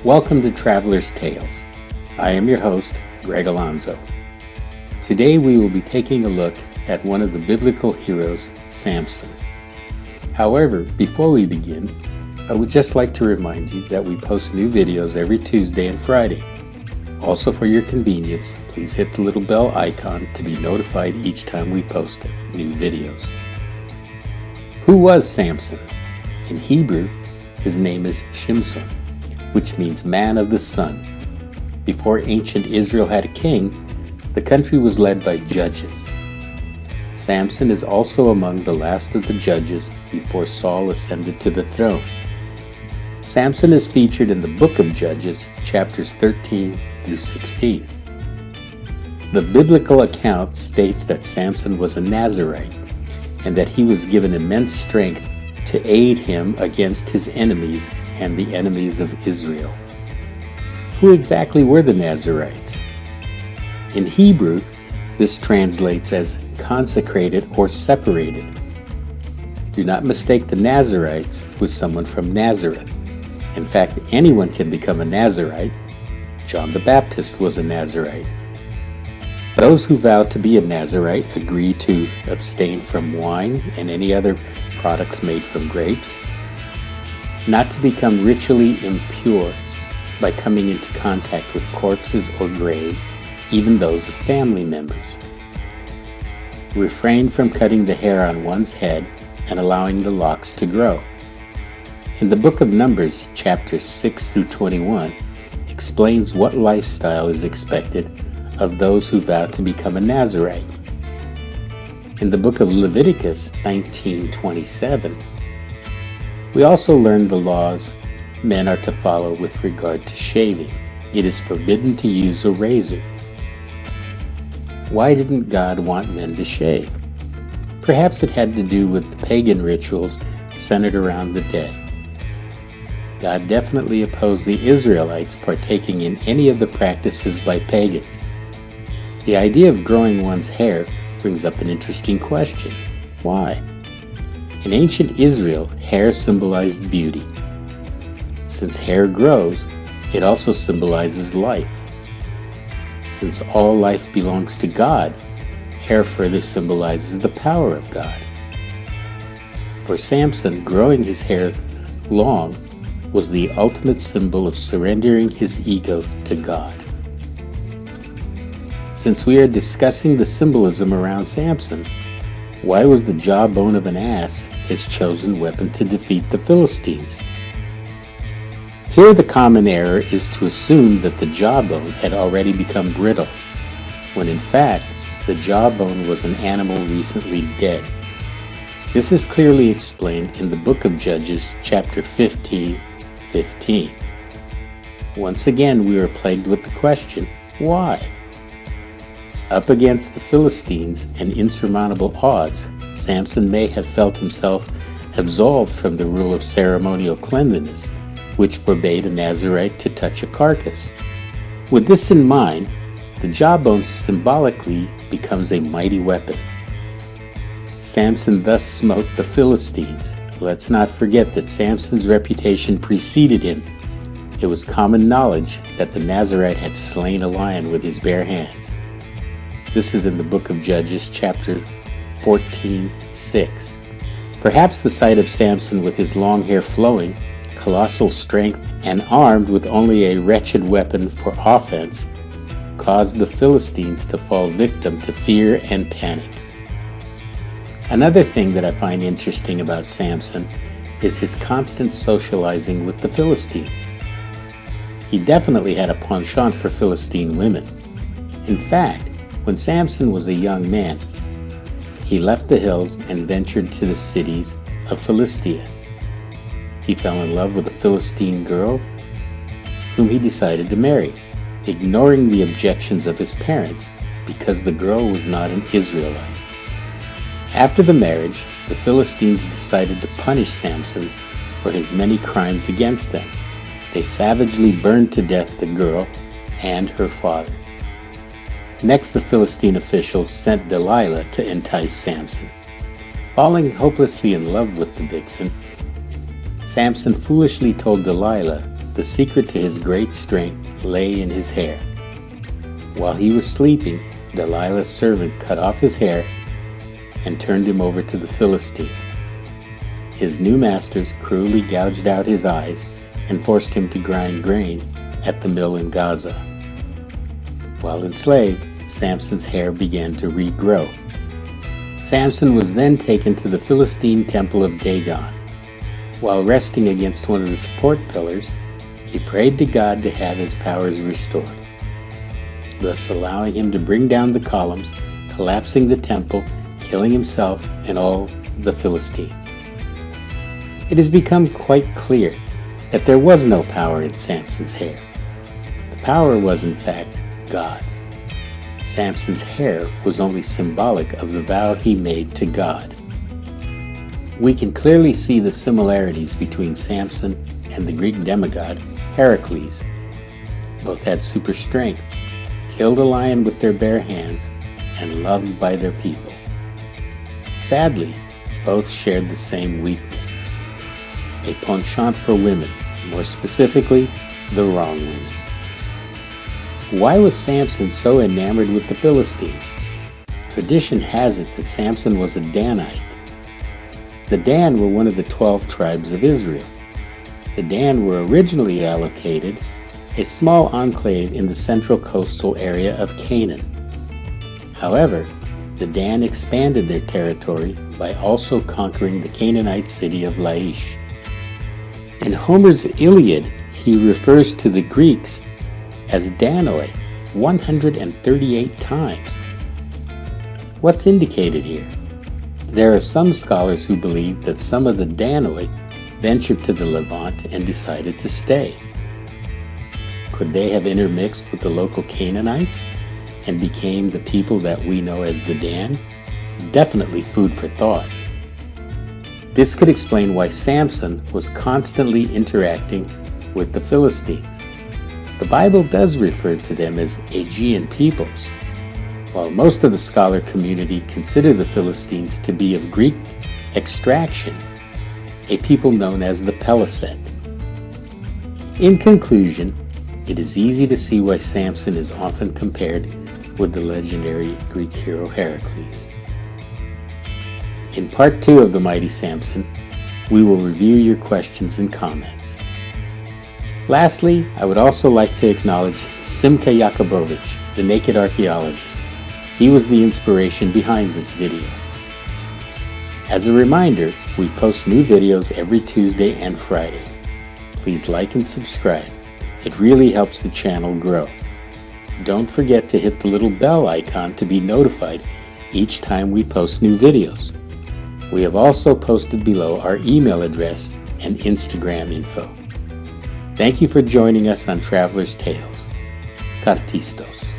Welcome to Traveler's Tales. I am your host, Greg Alonzo. Today we will be taking a look at one of the biblical heroes, Samson. However, before we begin, I would just like to remind you that we post new videos every Tuesday and Friday. Also, for your convenience, please hit the little bell icon to be notified each time we post new videos. Who was Samson? In Hebrew, his name is Shimson, which means man of the sun. Before ancient Israel had a king, the country was led by judges. Samson is also among the last of the judges before Saul ascended to the throne. Samson is featured in the book of Judges, chapters 13 through 16. The biblical account states that Samson was a Nazirite and that he was given immense strength to aid him against his enemies and the enemies of Israel. Who exactly were the Nazirites? In Hebrew, this translates as consecrated or separated. Do not mistake the Nazirites with someone from Nazareth. In fact, anyone can become a Nazirite. John the Baptist was a Nazirite. Those who vow to be a Nazirite agree to abstain from wine and any other products made from grapes, not to become ritually impure by coming into contact with corpses or graves, even those of family members. Refrain from cutting the hair on one's head and allowing the locks to grow. In the book of Numbers, chapters 6 through 21, explains what lifestyle is expected of those who vow to become a Nazirite. In the book of Leviticus 19:27, we also learn the laws men are to follow with regard to shaving. It is forbidden to use a razor. Why didn't God want men to shave? Perhaps it had to do with the pagan rituals centered around the dead. God definitely opposed the Israelites partaking in any of the practices by pagans. The idea of growing one's hair brings up an interesting question. Why? In ancient Israel, hair symbolized beauty. Since hair grows, it also symbolizes life. Since all life belongs to God, hair further symbolizes the power of God. For Samson, growing his hair long was the ultimate symbol of surrendering his ego to God. Since we are discussing the symbolism around Samson, why was the jawbone of an ass his chosen weapon to defeat the Philistines? Here the common error is to assume that the jawbone had already become brittle, when in fact the jawbone was an animal recently dead. This is clearly explained in the book of Judges, chapter 15:15. Once again we are plagued with the question, why? Up against the Philistines and insurmountable odds, Samson may have felt himself absolved from the rule of ceremonial cleanliness, which forbade a Nazirite to touch a carcass. With this in mind, the jawbone symbolically becomes a mighty weapon. Samson thus smote the Philistines. Let's not forget that Samson's reputation preceded him. It was common knowledge that the Nazirite had slain a lion with his bare hands. This is in the book of Judges, chapter 14:6. Perhaps the sight of Samson with his long hair flowing, colossal strength, and armed with only a wretched weapon for offense caused the Philistines to fall victim to fear and panic. Another thing that I find interesting about Samson is his constant socializing with the Philistines. He definitely had a penchant for Philistine women. In fact, when Samson was a young man, he left the hills and ventured to the cities of Philistia. He fell in love with a Philistine girl whom he decided to marry, ignoring the objections of his parents because the girl was not an Israelite. After the marriage, the Philistines decided to punish Samson for his many crimes against them. They savagely burned to death the girl and her father. Next, the Philistine officials sent Delilah to entice Samson. Falling hopelessly in love with the vixen, Samson foolishly told Delilah the secret to his great strength lay in his hair. While he was sleeping, Delilah's servant cut off his hair and turned him over to the Philistines. His new masters cruelly gouged out his eyes and forced him to grind grain at the mill in Gaza. While enslaved, Samson's hair began to regrow. Samson was then taken to the Philistine temple of Dagon. While resting against one of the support pillars, he prayed to God to have his powers restored, thus allowing him to bring down the columns, collapsing the temple, killing himself and all the Philistines. It has become quite clear that there was no power in Samson's hair. The power was, in fact, God's. Samson's hair was only symbolic of the vow he made to God. We can clearly see the similarities between Samson and the Greek demigod Heracles. Both had super strength, killed a lion with their bare hands, and loved by their people. Sadly, both shared the same weakness: a penchant for women, more specifically, the wrong women. Why was Samson so enamored with the Philistines? Tradition has it that Samson was a Danite. The Dan were one of the 12 tribes of Israel. The Dan were originally allocated a small enclave in the central coastal area of Canaan. However, the Dan expanded their territory by also conquering the Canaanite city of Laish. In Homer's Iliad, he refers to the Greeks as Danoi 138 times. What's indicated here? There are some scholars who believe that some of the Danoi ventured to the Levant and decided to stay. Could they have intermixed with the local Canaanites and became the people that we know as the Dan? Definitely food for thought. This could explain why Samson was constantly interacting with the Philistines. The Bible does refer to them as Aegean peoples, while most of the scholar community consider the Philistines to be of Greek extraction, a people known as the Peleset. In conclusion, it is easy to see why Samson is often compared with the legendary Greek hero Heracles. In part 2 of The Mighty Samson, we will review your questions and comments. Lastly, I would also like to acknowledge Simcha Yakubovich, the naked archaeologist. He was the inspiration behind this video. As a reminder, we post new videos every Tuesday and Friday. Please like and subscribe. It really helps the channel grow. Don't forget to hit the little bell icon to be notified each time we post new videos. We have also posted below our email address and Instagram info. Thank you for joining us on Traveler's Tales. Kartistos.